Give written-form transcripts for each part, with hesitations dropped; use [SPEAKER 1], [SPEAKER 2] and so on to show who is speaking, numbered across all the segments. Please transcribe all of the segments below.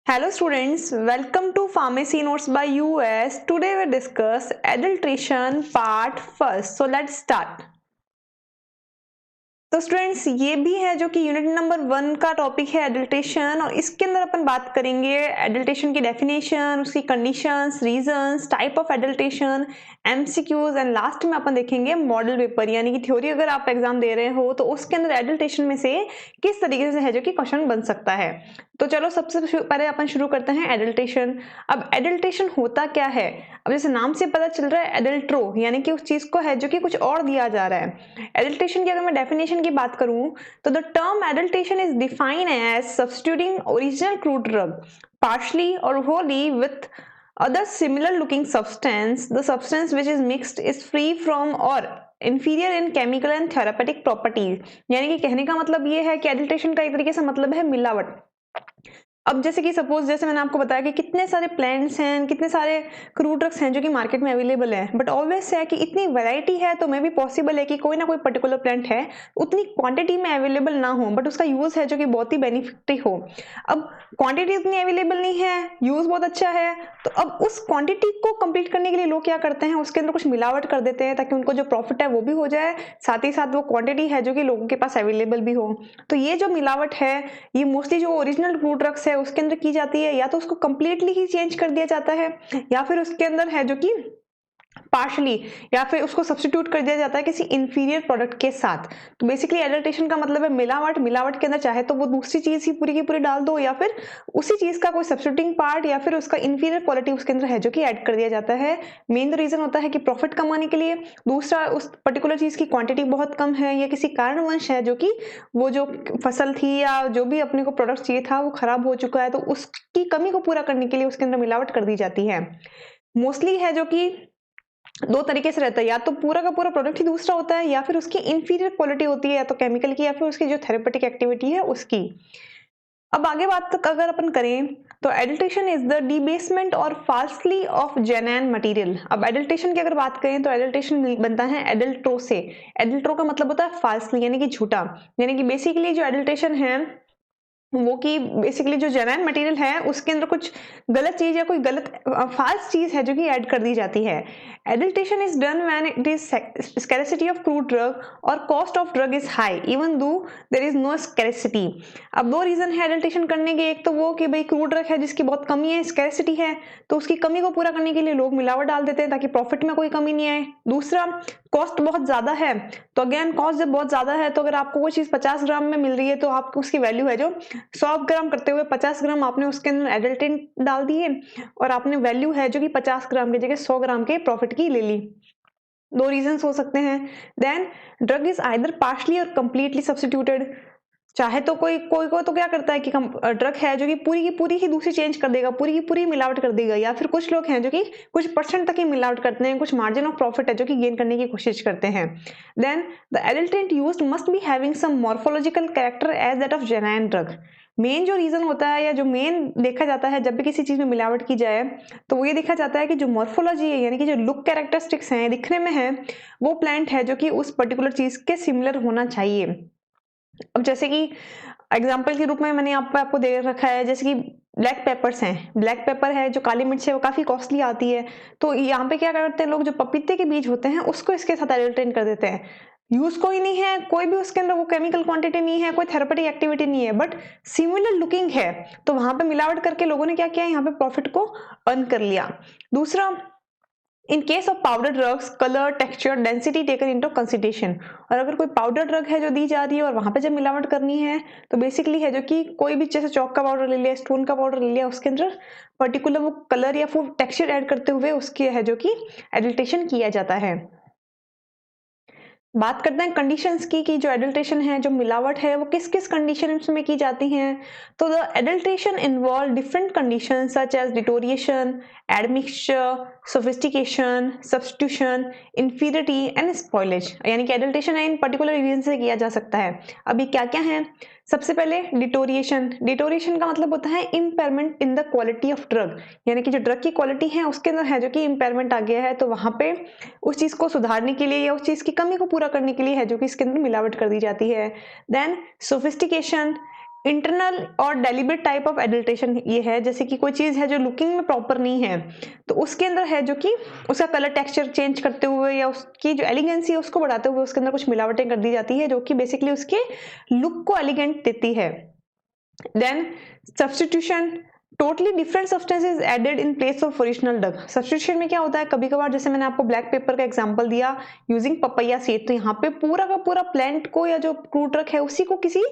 [SPEAKER 1] Hello students, welcome to Pharmacy Notes by US. Today we discuss adulteration part first. So let's start. तो students ये भी है जो कि यूनिट नंबर 1 का टॉपिक है एडल्टेशन, और इसके अंदर अपन बात करेंगे एडल्टेशन की डेफिनेशन, उसकी conditions, reasons, type of adulteration, MCQs and last में अपन देखेंगे मॉडल पेपर यानी कि थ्योरी अगर आप एग्जाम दे रहे हो तो उसके अंदर एडल्टेशन में से किस तरीके से है जो कि क्वेश्चन बन सकता है। तो चलो सबसे पहले अपन शुरू करते हैं एडल्टेशन। अब एडल्टेशन होता क्या है? अब जैसे नाम से पता चल रहा है एडल्ट्रो यानी कि उस चीज को है जो कि कुछ और दिया जा रहा है। एडल्टेशन की अगर मैं डेफिनेशन की बात करूं तो the term adulteration is defined as substituting original crude drug partially और wholly with other similar looking substance. The substance which is mixed is free from or inferior in chemical and therapeutic properties. यानी कि कहने का मतलब ये है कि adulteration का एक तरीके से मतलब है मिलावट। अब जैसे कि सपोज जैसे मैंने आपको बताया कि कितने सारे प्लांट्स हैं, कितने सारे क्रूड ड्रग्स हैं जो कि मार्केट में अवेलेबल है, बट ऑलवेज है कि इतनी वैरायटी है तो मे भी पॉसिबल है कि कोई ना कोई पर्टिकुलर प्लांट है उतनी क्वांटिटी में अवेलेबल ना हो बट उसका यूज है जो कि बहुत ही बेनिफिट हो। अब क्वांटिटी उतनी अवेलेबल नहीं है, यूज बहुत अच्छा है, तो अब उस क्वांटिटी को कंप्लीट करने के लिए लोग क्या करते हैं, उसके अंदर कुछ मिलावट कर देते हैं ताकि उनको जो प्रॉफिट है वो भी हो जाए, साथ ही साथ वो क्वांटिटी है जो कि लोगों के पास अवेलेबल भी हो। तो ये जो मिलावट है ये मोस्टली जो ओरिजिनल क्रूड ड्रग्स है उसके अंदर की जाती है, या तो उसको कंप्लीटली ही चेंज कर दिया जाता है या फिर उसके अंदर है जो कि पार्शली या फिर उसको सब्स्टिट्यूट कर दिया जाता है किसी इंफीरियर प्रोडक्ट के साथ। तो बेसिकली एडल्ट्रेशन का मतलब है मिलावट। मिलावट के अंदर चाहे तो वो दूसरी चीज ही पूरी की पूरी डाल दो या फिर उसी चीज का कोई सब्स्टिट्यूटिंग पार्ट या फिर उसका इंफीरियर क्वालिटी उसके अंदर है जो कि ऐड कर दिया जाता है। मेन रीजन होता है कि प्रॉफिट कमाने के लिए, दूसरा उस पर्टिकुलर चीज की क्वांटिटी बहुत कम है या किसी कारणवश है जो कि वो जो फसल थी या जो भी अपने को प्रोडक्ट चाहिए था वो खराब हो चुका है, तो उसकी कमी को पूरा करने के लिए उसके अंदर मिलावट कर दी जाती है। मोस्टली है जो कि दो तरीके से रहता है, या तो पूरा का पूरा प्रोडक्ट ही दूसरा होता है या फिर उसकी इंफीरियर क्वालिटी होती है, या तो केमिकल की या फिर उसकी जो थेरेपेटिक एक्टिविटी है उसकी। अब आगे बात तक अगर अपन करें तो एडल्ट्रेशन इज द डिबेसमेंट और फाल्सली ऑफ जेन्युइन मटेरियल। अब एडल्ट्रेशन की अगर बात करें तो एडल्ट्रेशन बनता है एडल्ट्रो से। एडल्ट्रो का मतलब होता है फाल्सली यानी कि झूठा, यानी कि बेसिकली जो एडल्ट्रेशन है वो कि बेसिकली जो जेन्युइन मटेरियल है उसके अंदर कुछ गलत चीज या कोई गलत फाल्स चीज है जो कि ऐड कर दी जाती है। Adulteration is done when it is scarcity of crude drug और cost of drug is high even though there is no scarcity. अब दो रीजन है एडल्ट्रेशन करने के, एक तो वो कि भाई क्रूड ड्रग है जिसकी बहुत कमी है, स्कैरसिटी है, तो उसकी कमी को पूरा करने के लिए लोग मिलावट डाल देते हैं ताकि प्रॉफिट में कोई कमी नहीं आए। दूसरा कॉस्ट बहुत ज्यादा है, तो अगेन कॉस्ट जब बहुत ज्यादा है तो अगर आपको कोई चीज 50 ग्राम में मिल रही है तो आपको उसकी वैल्यू है जो 100 ग्राम करते हुए 50 ग्राम आपने उसके अंदर एडल्टेंट डाल दिए और आपने वैल्यू है जो कि 50 ग्राम की जगह 100 ग्राम के प्रॉफिट की ले ली। दो रीजंस हो सकते हैं। Then drug is either partially or completely substituted. चाहे तो कोई कोई को तो क्या करता है कि ड्रग है जो कि पूरी की पूरी ही दूसरी चेंज कर देगा, पूरी की पूरी मिलावट कर देगा, या फिर कुछ लोग हैं जो कि कुछ परसेंट तक ही मिलावट करते हैं, कुछ मार्जिन ऑफ प्रॉफिट है जो कि गेन करने की कोशिश करते हैं। Then the adulterant used must be having some morphological character as that of genuine drug. Main जो रीजन होता है या जो मेन देखा जाता है जब भी किसी चीज में मिलावट की जाए तो वो ये देखा जाता है कि जो मॉर्फोलॉजी है यानी कि जो लुक कैरेक्टरिस्टिक्स हैं, दिखने में है, वो प्लांट है जो कि उस पर्टिकुलर चीज के सिमिलर होना चाहिए। अब जैसे कि एग्जाम्पल के रूप में मैंने आपको दे रखा है, जैसे कि ब्लैक पेपर्स हैं, ब्लैक पेपर है जो काली मिर्च है वो काफी कॉस्टली आती है, तो यहाँ पे क्या करते हैं लोग, जो पपीते के बीज होते हैं उसको इसके साथ एडल्ट्रेट कर देते हैं। यूज कोई नहीं है, कोई भी उसके अंदर वो केमिकल क्वांटिटी नहीं है, कोई थेरेपेटिक एक्टिविटी नहीं है, बट सिमिलर लुकिंग है, तो वहां पे मिलावट करके लोगों ने क्या किया, यहाँ पे प्रॉफिट को अर्न कर लिया। दूसरा, in case of powder drugs colour texture density taken into consideration. और अगर कोई पाउडर ड्रग है जो दी जा रही है और वहां पे जब मिलावट करनी है तो बेसिकली है जो कि कोई भी जैसे चौक का पाउडर ले लिया, स्टोन का पाउडर ले लिया, उसके अंदर पर्टिकुलर वो कलर या फिर टेक्सचर ऐड करते हुए उसके है जो कि एडल्ट्रेशन किया जाता है। बात करते हैं कंडीशंस की कि जो एडल्ट्रेशन है, जो मिलावट है, वो किस किस कंडीशंस में की जाती हैं। तो the adulteration involve different conditions such as deterioration, admixture, sophistication, substitution, inferiority and spoilage. यानी कि एडल्ट्रेशन है इन पर्टिकुलर इंग्रेडिएंट्स से किया जा सकता है। अभी क्या क्या है, सबसे पहले डिटोरिएशन। डिटोरिएशन का मतलब होता है impairment in the quality of drug, यानी कि जो ड्रग की क्वालिटी है उसके अंदर है जो कि इम्पेयरमेंट आ गया है, तो वहां पे उस चीज को सुधारने के लिए या उस चीज की कमी को पूरा करने के लिए है जो कि इसके अंदर मिलावट कर दी जाती है। देन सोफिस्टिकेशन, इंटरनल और डेलिब्रेट टाइप ऑफ एडल्ट्रेशन ये है, जैसे कि कोई चीज़ है जो लुकिंग में प्रॉपर नहीं है तो उसके अंदर है जो कि उसका कलर टेक्सचर चेंज करते हुए या उसकी जो एलिगेंसी है उसको बढ़ाते हुए उसके अंदर कुछ मिलावटें कर दी जाती है जो कि बेसिकली उसके लुक को एलिगेंट देती है। Then substitution, totally different substance is added in place of original drug. Substitution में क्या होता है, कभी कभार जैसे मैंने आपको ब्लैक पेपर का एग्जांपल दिया यूजिंग पपैया सीड, तो यहाँ पे पूरा का पूरा प्लांट को या जो फ्रूट ड्रग है उसी को किसी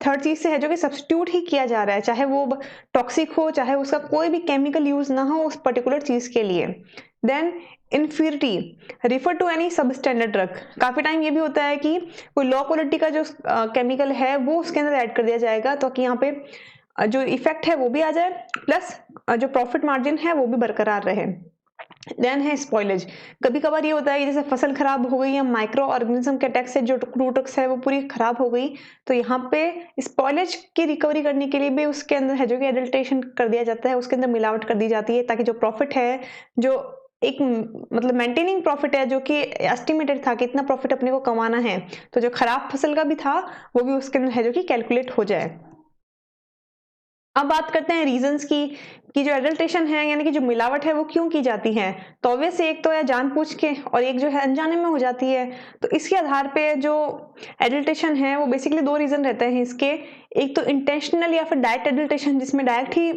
[SPEAKER 1] थर्ड चीज से है जो कि सब्स्टिट्यूट ही किया जा रहा है, चाहे वो टॉक्सिक हो चाहे उसका कोई भी केमिकल यूज ना हो उस पर्टिकुलर चीज के लिए। Then impurity refer to any substandard drug, काफी टाइम ये भी होता है कि कोई लो क्वालिटी का जो केमिकल है वो उसके अंदर ऐड कर दिया जाएगा ताकि यहाँ पे जो इफेक्ट है वो भी आ जाए प्लस जो प्रॉफिट मार्जिन है वो भी बरकरार रहे। देन है स्पॉइलेज, कभी कभार ये होता है जैसे फसल खराब हो गई या माइक्रो ऑर्गेनिज्म के अटैक से जो फ्रूट्स है वो पूरी खराब हो गई, तो यहाँ पे स्पॉइलेज की रिकवरी करने के लिए भी उसके अंदर है जो कि एडल्ट्रेशन कर दिया जाता है, उसके अंदर मिलावट कर दी जाती है ताकि जो प्रॉफिट है जो एक मतलब मेंटेनिंग प्रॉफिट है जो कि एस्टिमेटेड था कि इतना प्रॉफिट अपने को कमाना है, तो जो खराब फसल का भी था वो भी उसके अंदर है जो कि कैलकुलेट हो जाए। अब बात करते हैं रीजंस की कि जो एडल्ट्रेशन है यानी कि जो मिलावट है वो क्यों की जाती है। तो ऑब्वियस एक तो है जानबूझ के और एक जो है अनजाने में हो जाती है। तो इसके आधार पे जो एडल्ट्रेशन है वो बेसिकली दो रीजन रहते हैं इसके, एक तो इंटेंशनल या फिर डायरेक्ट एडल्ट्रेशन जिसमें डायरेक्ट ही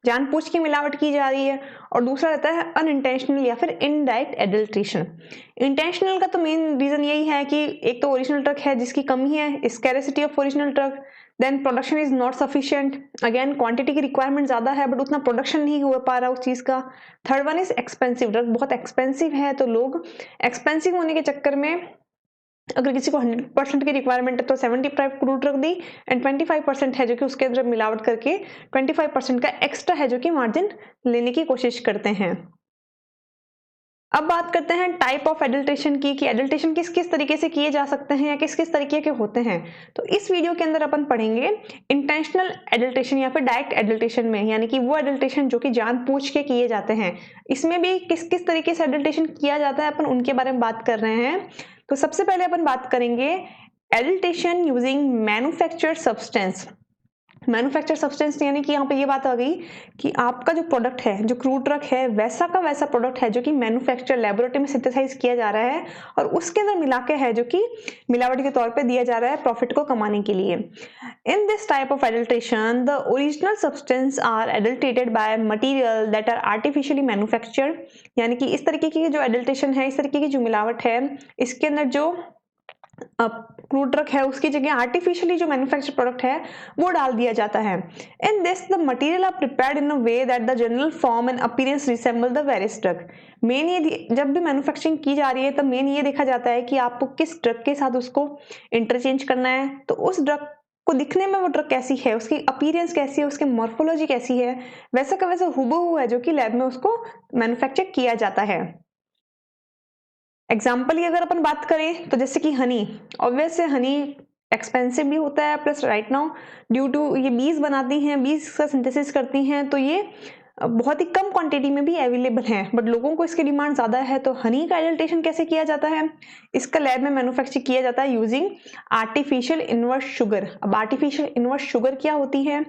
[SPEAKER 1] जानबूझ की मिलावट की जा रही है, और दूसरा रहता है अनइंटेंशनल या फिर इनडायरेक्ट एडल्ट्रेशन। इंटेंशनल का तो मेन रीजन यही है कि एक तो ओरिजिनल ड्रग है जिसकी कमी है, scarcity of original drug, then production is not sufficient, again quantity की रिक्वायरमेंट ज्यादा है बट उतना प्रोडक्शन नहीं हो पा रहा उस चीज का। Third one is expensive, drug बहुत एक्सपेंसिव है तो लोग एक्सपेंसिव होने के चक्कर में अगर किसी को 100% की रिक्वायरमेंट है तो 75 क्रूड ड्रग दी एंड 25% है जो कि उसके अंदर मिलावट करके 25% का एक्स्ट्रा है जो कि मार्जिन लेने की कोशिश करते हैं। अब बात करते हैं टाइप ऑफ एडल्ट्रेशन की कि एडल्ट्रेशन किस किस तरीके से किए जा सकते हैं या किस किस तरीके के होते हैं। तो इस वीडियो के अंदर अपन पढ़ेंगे इंटेंशनल एडल्ट्रेशन या फिर डायरेक्ट एडल्ट्रेशन में, यानी कि वो एडल्ट्रेशन जो कि जानबूझ के किए जाते हैं। इसमें भी किस किस तरीके से एडल्ट्रेशन किया जाता है अपन उनके बारे में बात कर रहे हैं। तो सबसे पहले अपन बात करेंगे adulteration using manufactured substance. Manufacture substance यानी कि यहाँ पे ये बात आ गई कि आपका जो प्रोडक्ट है जो क्रूड ड्रग है वैसा का वैसा प्रोडक्ट है जो कि मैन्युफैक्चर लेबोरेटरी में सिंथेसाइज किया जा रहा है और उसके अंदर मिला के है जो कि मिलावट के तौर पे दिया जा रहा है प्रॉफिट को कमाने के लिए। In this type of adulteration the original substance are adulterated by material that are artificially manufactured, यानी कि इस तरीके की जो एडल्ट्रेशन है, इस तरीके की जो मिलावट है, इसके अंदर जो क्रूड ड्रग है उसकी जगह आर्टिफिशियली जो मैन्युफैक्चर प्रोडक्ट है वो डाल दिया जाता है। In this the material are prepared in a way that the general form and appearance resemble the various drug. मेन ये जब भी मैन्युफैक्चरिंग की जा रही है तब मेन ये देखा जाता है कि आपको किस ड्रग के साथ उसको इंटरचेंज करना है, तो उस ड्रग को दिखने में वो ड्रग कैसी है, उसकी अपीयरेंस कैसी है, उसकी मॉर्फोलॉजी कैसी है, वैसा का वैसा हुबहू है जो कि लैब में उसको मैन्युफैक्चर किया जाता है। एग्जाम्पल की अगर अपन बात करें तो जैसे कि हनी, ऑब्वियस है हनी एक्सपेंसिव भी होता है plus right now due to ये बीज बनाती हैं, बीज का सिंथेसिस करती हैं, तो ये बहुत ही कम क्वांटिटी में भी अवेलेबल है बट लोगों को इसकी डिमांड ज्यादा है। तो हनी का एडल्ट्रेशन कैसे किया जाता है, इसका लैब में मैन्युफैक्चर किया जाता है यूजिंग आर्टिफिशियल इनवर्ट शुगर। अब आर्टिफिशियल इनवर्ट शुगर क्या होती है,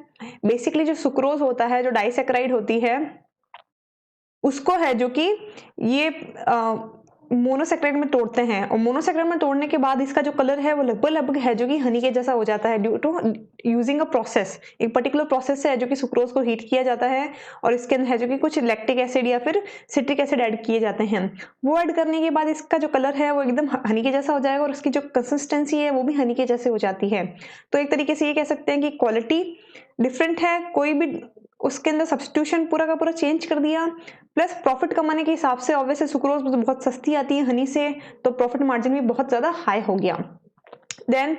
[SPEAKER 1] बेसिकली जो सुक्रोज होता है, जो डाइसेक्राइड होती है, उसको है जो कि ये मोनोसेक्राइड में तोड़ते हैं और मोनोसेक्राइड में तोड़ने के बाद इसका जो कलर है वो लगभग है जो कि हनी के जैसा हो जाता है due to using a process. एक पर्टिकुलर प्रोसेस से है जो कि सुक्रोज को हीट किया जाता है और इसके अंदर है जो कि कुछ लैक्टिक एसिड या फिर सिट्रिक एसिड ऐड किए जाते हैं। वो ऐड करने के बाद इसका जो कलर है वो एकदम हनी के जैसा हो जाएगा और उसकी जो कंसिस्टेंसी है वो भी हनी के जैसे हो जाती है। तो एक तरीके से ये कह सकते हैं कि क्वालिटी डिफरेंट है, कोई भी उसके अंदर सब्स्टिट्यूशन पूरा का पूरा चेंज कर दिया, प्लस प्रॉफिट कमाने के हिसाब से ऑब्वियसली सुक्रोज बहुत सस्ती आती है हनी से, तो प्रॉफिट मार्जिन भी बहुत ज्यादा हाई हो गया। Then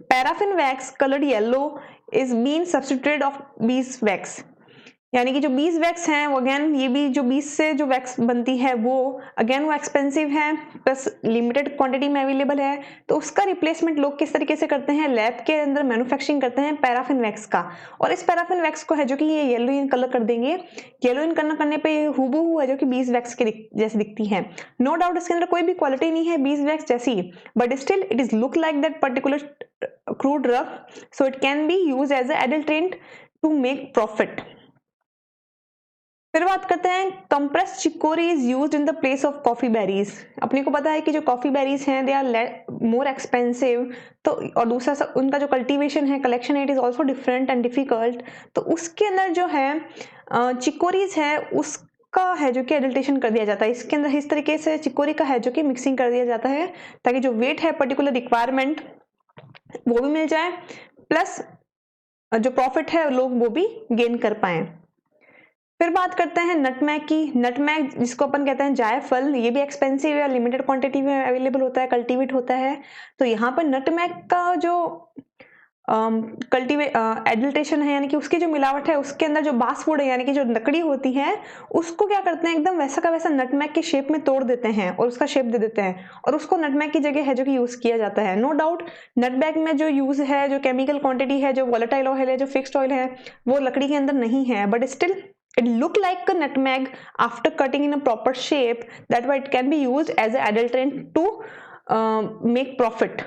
[SPEAKER 1] paraffin wax coloured yellow is been substituted of beeswax, यानी कि जो बीज वैक्स हैं वो अगेन ये भी जो बीज से जो वैक्स बनती है वो अगेन वो एक्सपेंसिव है प्लस लिमिटेड क्वांटिटी में अवेलेबल है, तो उसका रिप्लेसमेंट लोग किस तरीके से करते हैं, लैब के अंदर मैन्युफैक्चरिंग करते हैं पैराफिन वैक्स का, और इस पैराफिन वैक्स को है जो कि ये येलो इन कलर कर देंगे। येलो इन करने पे ये हुबहू है जो कि बीज वैक्स के जैसे दिखती है। नो डाउट इसके अंदर कोई भी क्वालिटी नहीं है बीज वैक्स जैसी, but still it is look like that particular crude drug, so it can be used as an adulterant to make profit. फिर बात करते हैं compressed chicory is used in the place of coffee berries. अपने को पता है कि जो कॉफी बेरीज हैं दे आर मोर एक्सपेंसिव, तो और दूसरा उनका जो कल्टीवेशन है, कलेक्शन है, it is also different and difficult. तो उसके अंदर जो है चिकोरीज है उसका है जो कि एडल्टेशन कर दिया जाता है। इसके अंदर इस तरीके से चिकोरी का है जो कि मिक्सिंग कर दिया जाता है ताकि जो वेट है पर्टिकुलर रिक्वायरमेंट वो भी मिल जाए, प्लस जो प्रॉफिट है लोग वो भी गेन कर पाए। फिर बात करते हैं नटमैग की। नटमैग जिसको अपन कहते हैं जायफल, ये भी एक्सपेंसिव है, लिमिटेड क्वांटिटी में अवेलेबल होता है, कल्टीवेट होता है। तो यहाँ पर नटमैग का जो एडल्टेशन है यानी कि उसकी जो मिलावट है उसके अंदर जो बासवुड है यानी कि जो लकड़ी होती है उसको क्या करते हैं एकदम वैसा का वैसा नटमैग के शेप में तोड़ देते हैं और उसका शेप दे देते हैं और उसको नटमैग की जगह है जो कि यूज किया जाता है। नो डाउट नटमैग में जो यूज है, जो केमिकल क्वांटिटी है, जो वोलेटाइल ऑयल है, जो फिक्स्ड ऑयल है, वो लकड़ी के अंदर नहीं है, but still it look like a nutmeg after cutting in a proper shape. That way it can be used as an adulterant to make profit.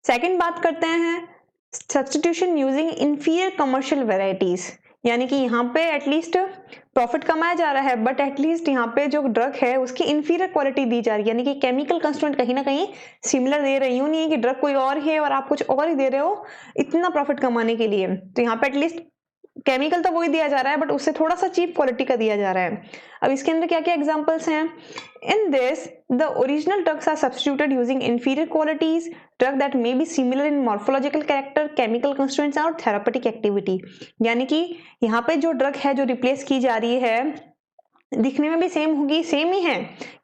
[SPEAKER 1] Second बात करते हैं substitution using inferior commercial varieties, यानी कि यहाँ पे at least profit कमाया जा रहा है बट एटलीस्ट यहाँ पे जो ड्रग है उसकी इंफीरियर क्वालिटी दी जा रही है, यानी कि केमिकल कंस्टिट्यूएंट कहीं ना कहीं सिमिलर दे रही हूँ, नहीं है कि ड्रग कोई और है और आप कुछ और ही दे रहे हो इतना प्रॉफिट कमाने के लिए। तो यहाँ पे एटलीस्ट केमिकल तो वही दिया जा रहा है बट उससे थोड़ा सा चीप क्वालिटी का दिया जा रहा है। अब इसके अंदर क्या क्या एग्जांपल्स हैं? In this the original drugs are substituted using inferior qualities, drug that may be similar in morphological character, chemical constituents और थेरापेटिक एक्टिविटी। यानी कि यहाँ पे जो ड्रग है जो रिप्लेस की जा रही है दिखने में भी सेम होगी, सेम ही है,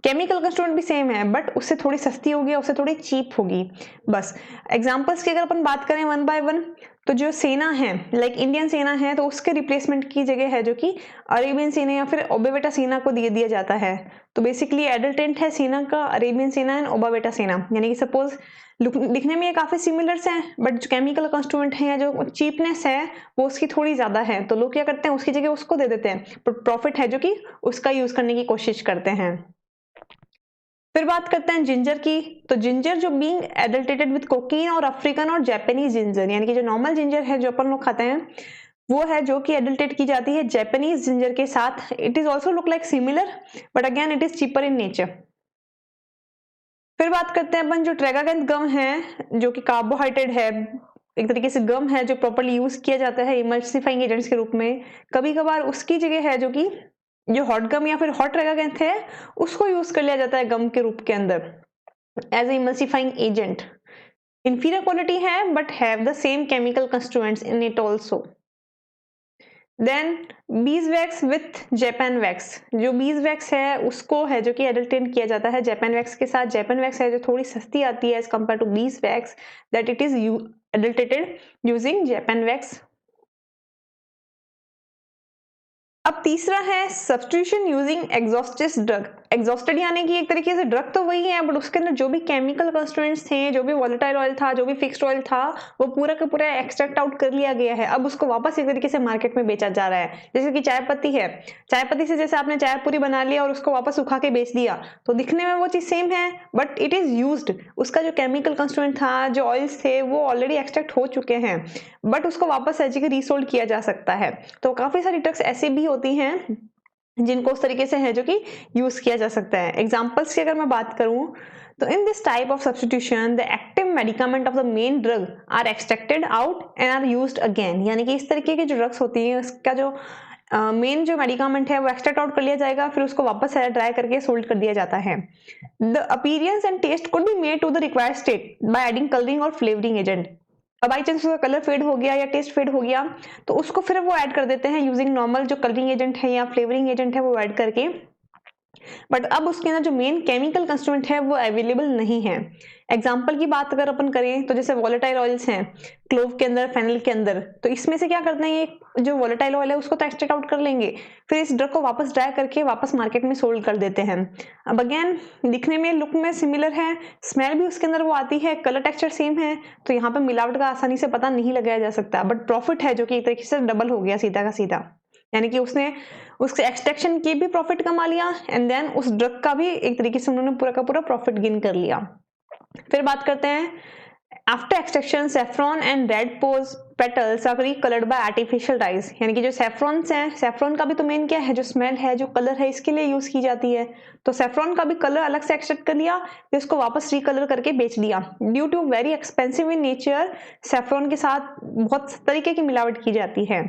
[SPEAKER 1] केमिकल कंस्टिट्यूएंट भी सेम है, बट उससे थोड़ी सस्ती होगी, उससे थोड़ी चीप होगी। बस एग्जांपल्स की अगर अपन बात करें वन बाय वन, तो जो सेना है लाइक इंडियन सेना है तो उसके रिप्लेसमेंट की जगह है जो कि अरेबियन सेना या फिर ओबावेटा सेना को दिया जाता है। तो बेसिकली एडल्टेंट है सेना का अरेबियन सेना एंड ओबावेटा सेना, यानी कि सपोज दिखने में ये काफी सिमिलर्स हैं बट जो केमिकल कंस्टिट्यूएंट है या जो चीपनेस है वो उसकी थोड़ी ज्यादा है, तो लोग क्या करते हैं उसकी जगह उसको दे देते हैं, बट प्रॉफिट है जो कि उसका यूज करने की कोशिश करते हैं। फिर बात करते हैं जिंजर की। तो जिंजर जो बीइंग एडल्टेटेड विद कोकीन और अफ्रीकन और जापानीज जिंजर, यानी कि जो नॉर्मल जिंजर है जो अपन लोग खाते हैं वो है जो कि एडल्टेट की जाती है जापानीज जिंजर के साथ। It is also look like similar but again it is cheaper in nature. फिर बात करते हैं अपन जो ट्रेगागैंथ गम है जो कि कार्बोहाइड्रेट है, एक तरीके से गम है जो प्रॉपर्ली यूज किया जाता है इमल्सिफाइंग एजेंट्स के रूप में। कभी कभार उसकी जगह है जो कि जो हॉट गम या फिर हॉट ट्रेगागैंथ है उसको यूज कर लिया जाता है गम के रूप के अंदर as a emulsifying agent. Inferior quality है but have the same chemical constituents in it also. Then bees wax with Japan wax, जो बीज वैक्स है उसको है जो कि एडल्टेट किया जाता है जापान वैक्स के साथ। जापान वैक्स है जो थोड़ी सस्ती आती है as compare to bees wax, that it is adulterated using Japan wax. अब तीसरा है substitution using exhausted drug. Exhausted यानी कि एक तरीके से ड्रग तो वही है बट उसके अंदर जो भी केमिकल कंस्टिट्यूएंट्स थे, जो भी वोलेटाइल ऑयल था, जो भी फिक्स्ड ऑयल था, वो पूरा का पूरा एक्सट्रैक्ट आउट कर लिया गया है। अब उसको वापस एक तरीके से मार्केट में बेचा जा रहा है। जैसे कि चाय पत्ती है, चाय पत्ती से जैसे आपने चाय पूरी बना लिया और उसको वापस सुखा के बेच दिया तो दिखने में वो चीज सेम है बट इट इज यूज्ड, उसका जो केमिकल कंस्टिट्यूएंट था, जो ऑयल्स थे वो ऑलरेडी एक्सट्रैक्ट हो चुके हैं बट उसको वापस रीसोल्ड किया जा सकता है। तो काफी सारी ड्रग्स ऐसे भी होती हैं जिनको उस तरीके से है जो कि यूज किया जा सकता है। एग्जांपल्स की अगर मैं बात करूं तो in this type of substitution the active medicament of the main drug are extracted out and are used again, यानी कि इस तरीके की जो ड्रग्स होती हैं उसका जो मेन जो मेडिकामेंट है वो एक्सट्रैक्ट आउट कर लिया जाएगा, फिर उसको वापस ड्राई करके सोल्ड कर दिया जाता है। The appearance and taste could be made to the required state by adding colouring और फ्लेवरिंग एजेंट। अब बाई चांस उसका कलर फेड हो गया या टेस्ट फेड हो गया तो उसको फिर वो ऐड कर देते हैं यूजिंग नॉर्मल जो कलरिंग एजेंट है या फ्लेवरिंग एजेंट है वो ऐड करके, बट अब उसके अंदर जो मेन केमिकल कंस्टिट्यूएंट है वो अवेलेबल नहीं है। एग्जांपल की बात अगर अपन करें तो जैसे वोलेटाइल ऑयल्स हैं क्लोव के अंदर, फेनल के अंदर, तो इसमें से क्या करते हैं ये जो वोलेटाइल ऑयल है उसको तो एक्सट्रैक्ट आउट कर लेंगे, फिर इस ड्रग को वापस ड्राई करके वापस मार्केट में सोल्ड कर देते हैं। अब अगेन दिखने में लुक में सिमिलर है, स्मेल भी उसके अंदर वो आती है, कलर टेक्सचर सेम है, तो यहाँ पे मिलावट का आसानी से पता नहीं लगाया जा सकता, बट प्रॉफिट है जो कि एक तरीके से डबल हो गया सीधा का सीधा, यानी कि उसने उसके एक्सट्रैक्शन की भी प्रॉफिट कमा लिया एंड देन उस ड्रग का भी एक तरीके से उन्होंने पूरा का पूरा प्रॉफिट गेन कर लिया। फिर बात करते हैं after extraction saffron and red rose petals are recoloured by artificial dyes, यानी कि जो सेफ्रॉन्स हैं, सेफ्रॉन का भी तो मेन क्या है, जो स्मेल है, जो कलर है, इसके लिए यूज की जाती है। तो सेफ्रॉन का भी कलर अलग से एक्सट्रैक्ट कर लिया, फिर उसको वापस रिकलर करके बेच दिया। Due to very expensive in nature, saffron के साथ बहुत तरीके की मिलावट की जाती है।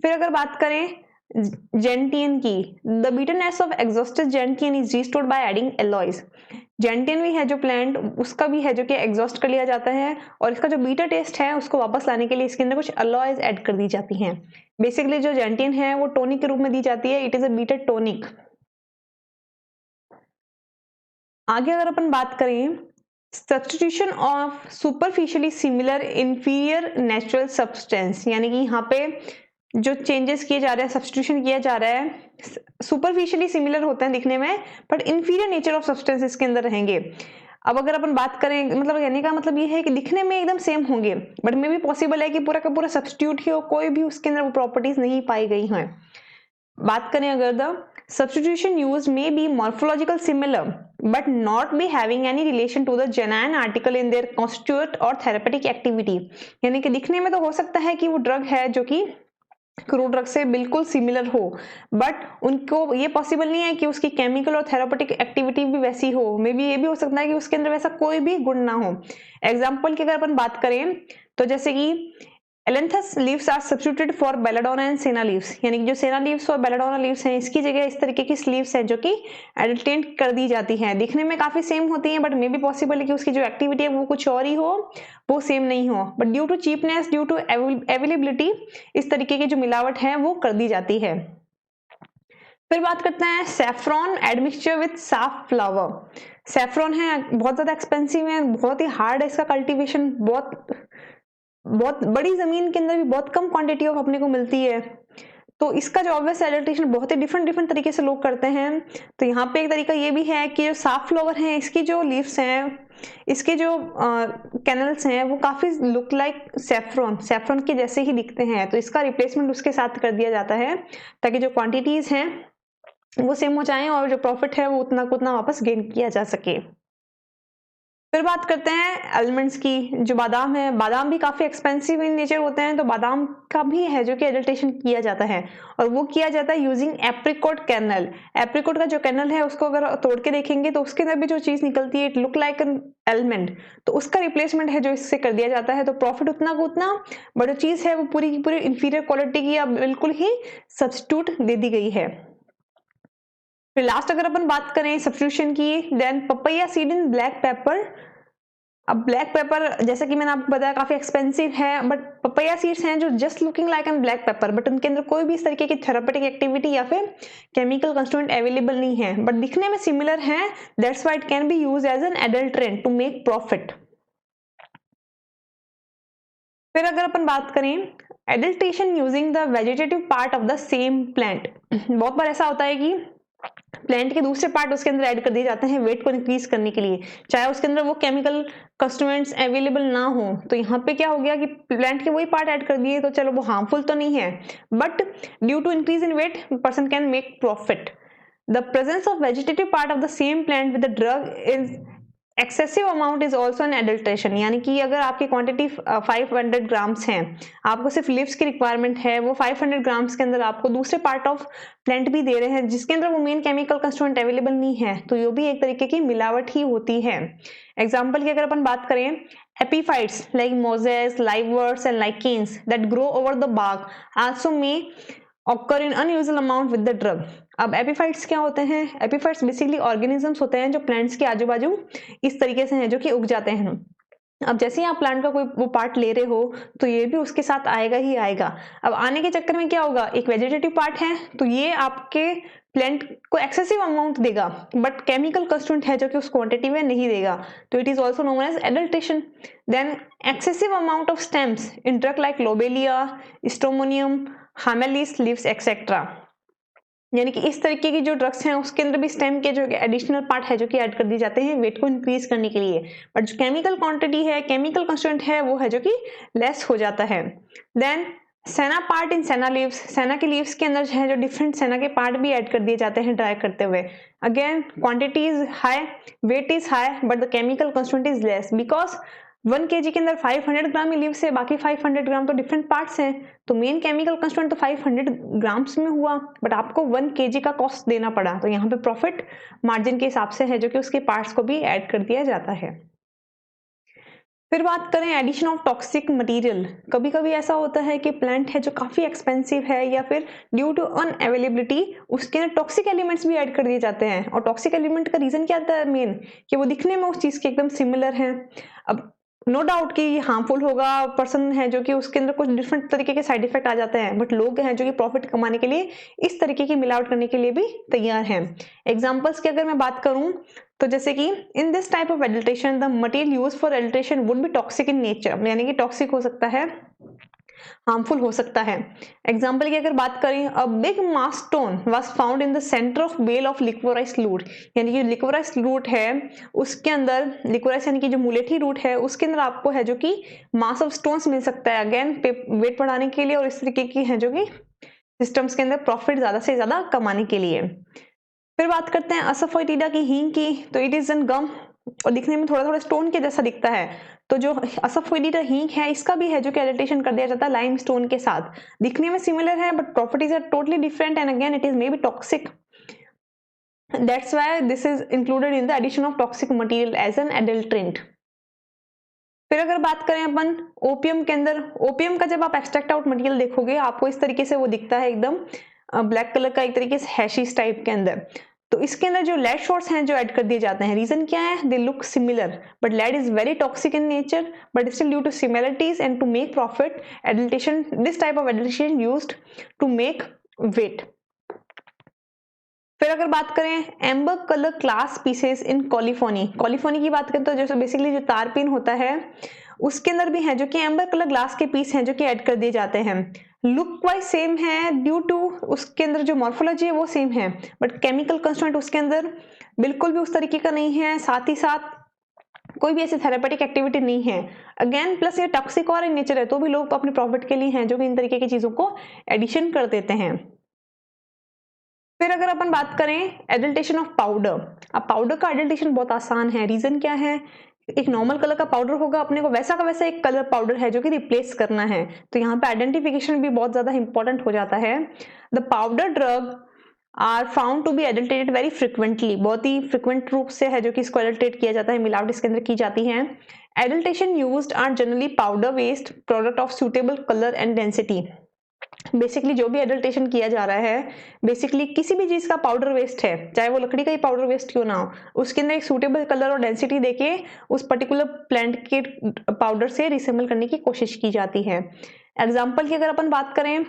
[SPEAKER 1] फिर अगर बात करें जेंटियन की, the bitterness of exhausted gentian is restored by adding alloys. Gentian भी है जो प्लांट, उसका भी है जो कि एग्जॉस्ट कर लिया जाता है, और इसका जो बीटर टेस्ट है उसको वापस लाने के लिए इसके अंदर कुछ अलॉयज ऐड कर दी जाती हैं। बेसिकली जो जेंटियन है वो टोनिक के रूप में दी जाती है, it is a bitter tonic. आगे अगर अपन बात करें substitution of superficially similar inferior natural substance, यानी कि यहाँ पे जो चेंजेस किए जा रहे हैं, सब्स्टिट्यूशन किया जा रहा है, सुपरफिशियली सिमिलर होते हैं दिखने में, but inferior nature of substance इसके अंदर रहेंगे। अब अगर अपन बात करें, मतलब कहने का मतलब ये है कि दिखने में एकदम सेम होंगे, बट मे भी पॉसिबल है कि पूरा का पूरा सब्स्टिट्यूट ही हो, कोई भी उसके अंदर वो प्रॉपर्टीज नहीं पाई गई हैं। बात करें अगर the substitution used may be morphological similar but not be having any relation to the genuine article in their constituent or therapeutic activity, यानी कि दिखने में तो हो सकता है कि वो ड्रग है जो कि क्रूड ड्रग से बिल्कुल सिमिलर हो, बट उनको ये पॉसिबल नहीं है कि उसकी केमिकल और थेरापेटिक एक्टिविटी भी वैसी हो। मे बी ये भी हो सकता है कि उसके अंदर वैसा कोई भी गुण ना हो। एग्जाम्पल की अगर अपन बात करें तो जैसे कि ailanthus leaves are substituted for belladonna and senna leaves, यानी कि जो सेना लीव्स और बेलाडोना लीव्स हैं इसकी जगह इस तरीके की लीव्स हैं जो कि एडल्टेंट कर दी जाती हैं। दिखने में काफी सेम होती हैं, बट मे बी पॉसिबल है कि उसकी जो एक्टिविटी है वो कुछ और ही हो, वो सेम नहीं हो, but due to cheapness, due to availability, इस तरीके की जो मिलावट है वो कर दी जाती है। फिर बात करते हैं सेफ्रॉन एडमिक्सचर विद साफ फ्लावर। सेफ्रॉन है बहुत ज्यादा एक्सपेंसिव है, बहुत ही हार्ड है इसका कल्टीवेशन, बहुत बड़ी जमीन के अंदर भी बहुत कम क्वांटिटी ऑफ अपने को मिलती है। तो इसका जो ऑब्वियस एडल्ट्रेशन बहुत ही डिफरेंट तरीके से लोग करते हैं। तो यहाँ पे एक तरीका ये भी है कि जो साफ फ्लावर हैं इसकी जो लीव्स हैं, इसके जो कैनल्स हैं वो काफी लुक लाइक सेफ्रॉन के जैसे ही दिखते हैं, तो इसका रिप्लेसमेंट उसके साथ कर दिया जाता है ताकि जो क्वांटिटीज हैं वो सेम हो जाएं और जो प्रॉफिट है वो उतना को उतना वापस गेन किया जा सके। फिर बात करते हैं आलमंड्स की। जो बादाम है, बादाम भी काफी एक्सपेंसिव इन नेचर होते हैं, तो बादाम का भी है जो कि एडल्ट्रेशन किया जाता है, और वो किया जाता है यूजिंग एप्रिकॉट कैनल। एप्रिकॉट का जो कैनल है उसको अगर तोड़ के देखेंगे तो उसके अंदर भी जो चीज निकलती है it look like an almond, तो उसका रिप्लेसमेंट है जो इससे कर दिया जाता है। तो प्रॉफिट उतना को उतना, बट जो चीज है वो पूरी की पूरी इंफीरियर क्वालिटी की या बिल्कुल ही सब्स्टिट्यूट दे दी गई है। फिर लास्ट अगर अपन बात करें सब्स्टिट्यूशन की, then papaya seed in black pepper. अब ब्लैक पेपर जैसे कि मैंने आपको बताया काफी एक्सपेंसिव है, बट पपैया सीड्स हैं जो just looking like and black pepper, but उनके अंदर कोई भी इस तरीके की थेरापेटिक एक्टिविटी या फिर केमिकल कंस्टिट्यूएंट अवेलेबल नहीं है, बट दिखने में सिमिलर है, that's why it can be used as an adulterant to make profit. फिर अगर अपन बात करें adulteration using the vegetative part of the same plant, बहुत बार ऐसा होता है कि प्लांट के दूसरे पार्ट उसके अंदर ऐड कर दिए जाते हैं वेट को इंक्रीज करने के लिए, चाहे उसके अंदर वो केमिकल कंस्टिट्यूएंट्स अवेलेबल ना हो। तो यहाँ पे क्या हो गया कि प्लांट के वही पार्ट ऐड कर दिए, तो चलो वो हार्मफुल तो नहीं है, but due to increase in weight person can make profit. The presence of vegetative part of the same plant with the drug is excessive amount is also an adulteration, यानी कि अगर आपकी क्वांटिटी 500 ग्राम्स है, आपको सिर्फ lives की requirement है, वो 500 ग्राम्स के अंदर आपको दूसरे पार्ट ऑफ प्लांट भी दे रहे हैं जिसके अंदर वो मेन केमिकल कंस्टिट्यूएंट अवेलेबल नहीं है, तो ये भी एक तरीके की मिलावट ही होती है। एग्जाम्पल की अगर अपन बात करें, epiphytes like mosses, liverworts and lichens that grow over the bark also may occur in unusual amount with the drug. अब एपीफाइट्स क्या होते हैं? एपीफाइट्स बेसिकली ऑर्गेनिजम्स होते हैं जो प्लांट्स के आजू बाजू इस तरीके से हैं जो कि उग जाते हैं। अब जैसे ही आप प्लांट का कोई वो पार्ट ले रहे हो तो ये भी उसके साथ आएगा ही आएगा। अब आने के चक्कर में क्या होगा, एक वेजिटेटिव पार्ट है तो ये आपके प्लांट को एक्सेसिव अमाउंट देगा, बट केमिकल कंस्टिट्यूएंट है जो कि उस क्वांटिटी में नहीं देगा, तो it is also known as adulteration. Then excessive amount of stems in drug like lobelia, stramonium, hamamelis leaves etcetera, यानी कि इस तरीके की जो ड्रग्स हैं उसके अंदर भी स्टेम के जो एडिशनल पार्ट है जो कि ऐड कर दिए जाते हैं वेट को इंक्रीज करने के लिए, बट जो केमिकल क्वांटिटी है, केमिकल कंस्टिट्यूएंट है वो है जो कि लेस हो जाता है। देन सेना पार्ट इन सेना लीव्स, सेना के लीव्स के अंदर जो है जो डिफरेंट सेना के पार्ट भी ऐड कर दिए जाते हैं ड्राई करते हुए। Again quantity is high, weight is high, but the chemical constituent is less because 1 kg के अंदर 500 ग्राम ही लीव्स है, बाकी 500 ग्राम तो डिफरेंट पार्ट्स हैं, तो मेन केमिकल कंस्टिट्यूएंट तो 500 ग्राम्स में हुआ, बट आपको 1 kg का कॉस्ट देना पड़ा, तो यहाँ पे प्रॉफिट मार्जिन के हिसाब से है जो कि उसके पार्ट्स को भी ऐड कर दिया जाता है। फिर बात करें एडिशन ऑफ टॉक्सिक मटेरियल। कभी कभी ऐसा होता है कि प्लांट है जो काफ़ी एक्सपेंसिव है या फिर ड्यू टू अनअवेलेबिलिटी उसके अंदर टॉक्सिक एलिमेंट्स भी ऐड कर दिए जाते हैं, और टॉक्सिक एलिमेंट का रीज़न क्या आता है मेन, कि वो दिखने में उस चीज़ के एकदम सिमिलर हैं। अब नो डाउट कि ये हार्मफुल होगा, पर्सन है जो कि उसके अंदर कुछ डिफरेंट तरीके के साइड इफेक्ट आ जाते हैं, बट लोग हैं जो कि प्रॉफिट कमाने के लिए इस तरीके की मिलावट करने के लिए भी तैयार हैं। एग्जाम्पल्स की अगर मैं बात करूं तो जैसे कि इन this type of adulteration the material use for adulteration would be toxic in nature, यानी कि टॉक्सिक हो सकता है, हार्मफुल हो सकता है। एग्जाम्पल की अगर बात करें, a big mass stone was found in the centre of bale of liquorice root, यानी कि लिक्वराइज्ड रूट है उसके अंदर, लिक्वराइज यानी कि जो मुलेठी रूट है उसके अंदर आपको है जो कि मास ऑफ स्टोन्स मिल सकता है, अगेन वेट बढ़ाने के लिए और इस तरीके की है जो कि सिस्टम्स के अंदर प्रॉफिट ज्यादा से ज्यादा कमाने के लिए। फिर बात करते हैं असफोइटिडा की हींग की, तो इट इज एन गम और दिखने में थोड़ा थोड़ा स्टोन के जैसा दिखता है, तो जो असफोइटिडा हींग है इसका भी है जो कि एडिटेशन कर दिया जाता है लाइम स्टोन के साथ, दिखने में सिमिलर है but properties are totally different and again it is may be toxic, that's why this is included in the addition of toxic material as an adulterant. फिर अगर बात करें अपन ओपियम के अंदर, ओपियम का जब आप एक्सट्रैक्ट आउट मटेरियल देखोगे आपको इस तरीके से वो दिखता है एकदम ब्लैक कलर का, एक तरीके से हैशिश टाइप के अंदर, तो इसके अंदर जो लेड शॉट्स हैं जो ऐड कर दिए जाते हैं, रीजन क्या है, they look similar but lead is very toxic in nature, but still due to similarities and to make profit adulteration, this type of adulteration used to make weight. फिर अगर बात करें amber colour glass pieces in colophony, colophony की बात करें तो जैसे basically जो तारपीन होता है उसके अंदर भी है जो कि एम्बर कलर ग्लास के पीस हैं जो कि ऐड कर दिए जाते हैं, लुक वाइज सेम है ड्यू टू उसके अंदर जो मॉर्फोलॉजी है वो सेम है, बट केमिकल कंस्टिट्यूएंट उसके अंदर बिल्कुल भी उस तरीके का नहीं है, साथ ही साथ कोई भी ऐसी थेरेपेटिक एक्टिविटी नहीं है, अगेन प्लस ये टॉक्सिक और इन नेचर है, तो भी लोग अपने प्रॉफिट के लिए हैं जो कि इन तरीके की चीजों को एडिशन कर देते हैं। फिर अगर अपन बात करें एडल्टेशन ऑफ पाउडर, अब पाउडर का एडल्टेशन बहुत आसान है, रीजन क्या है, एक नॉर्मल कलर का पाउडर होगा, अपने को वैसा का वैसा एक कलर पाउडर है जो कि रिप्लेस करना है, तो यहाँ पे आइडेंटिफिकेशन भी बहुत ज्यादा इंपॉर्टेंट हो जाता है। The powder drug are found to be adulterated very frequently, बहुत ही फ्रिक्वेंट रूप से है जो कि इसको एडल्टेट किया जाता है, मिलावट इसके अंदर की जाती है। Adulteration used are generally powder waste product of suitable colour and density, basically जो भी एडल्टेशन किया जा रहा है बेसिकली किसी भी चीज का पाउडर वेस्ट है, चाहे वो लकड़ी का ही पाउडर वेस्ट क्यों ना हो, उसके अंदर एक सूटेबल कलर और डेंसिटी देके उस पर्टिकुलर प्लांट के पाउडर से रिसेंबल करने की कोशिश की जाती है। एग्जाम्पल की अगर अपन बात करें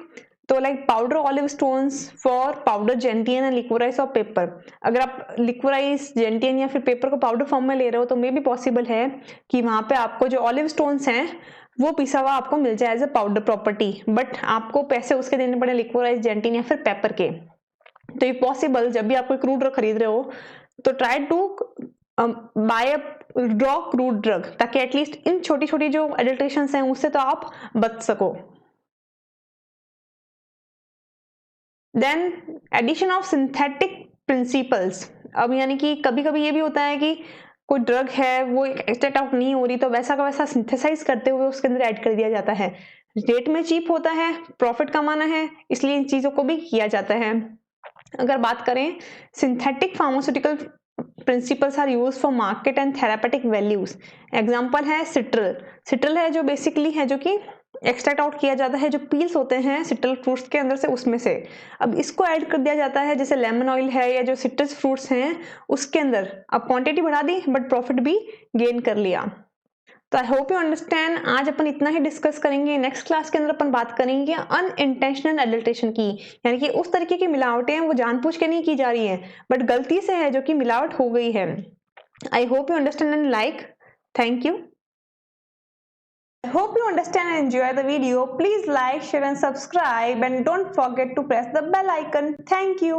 [SPEAKER 1] तो like powder olive stones for powder gentian and liquorice of pepper, अगर आप लिक्वराइज जेंटियन या फिर पेपर को पाउडर फॉर्म में ले रहे हो तो मे भी पॉसिबल है कि वहां पे आपको जो ऑलिव स्टोन्स हैं वो पिसा हुआ आपको मिल जाए as a powder property, but आपको पैसे उसके देने पड़े लिक्वराइज जेंटिन या फिर पेपर के। तो ये पॉसिबल, जब भी आप कोई क्रूड ड्रग खरीद रहे हो तो try to buy a raw crude drug, ताकि एटलीस्ट इन छोटी छोटी जो एडल्ट्रेशन हैं उससे तो आप बच सको। Then addition of synthetic principles, अब यानी कि कभी कभी ये भी होता है कि कोई ड्रग है वो एक्सट्रैक्ट आउट नहीं हो रही तो वैसा का वैसा सिंथेसाइज करते हुए उसके अंदर ऐड कर दिया जाता है, रेट में चीप होता है, प्रॉफिट कमाना है, इसलिए इन चीजों को भी किया जाता है। अगर बात करें synthetic pharmaceutical principles are use for market and therapeutic values, example है सिट्रल, सिट्रल है जो बेसिकली है जो कि एक्सट्रैक्ट आउट किया जाता है जो पील्स होते हैं सिट्रल फ्रूट्स के अंदर से उसमें से, अब इसको ऐड कर दिया जाता है, जैसे लेमन ऑयल है या जो सिट्रस फ्रूट्स हैं उसके अंदर, अब क्वांटिटी बढ़ा दी बट प्रॉफिट भी गेन कर लिया। तो आई होप यू अंडरस्टैंड, आज अपन इतना ही डिस्कस करेंगे, नेक्स्ट क्लास के अंदर अपन बात करेंगे अनइंटेंशनल एडल्ट्रेशन की, यानी कि उस तरीके की मिलावटें वो जानबूझ के नहीं की जा रही हैं बट गलती से है जो कि मिलावट हो गई है। I hope you understand and like, thank you. I hope you understand and enjoy the video. Please like, share and subscribe and don't forget to press the bell icon. Thank you.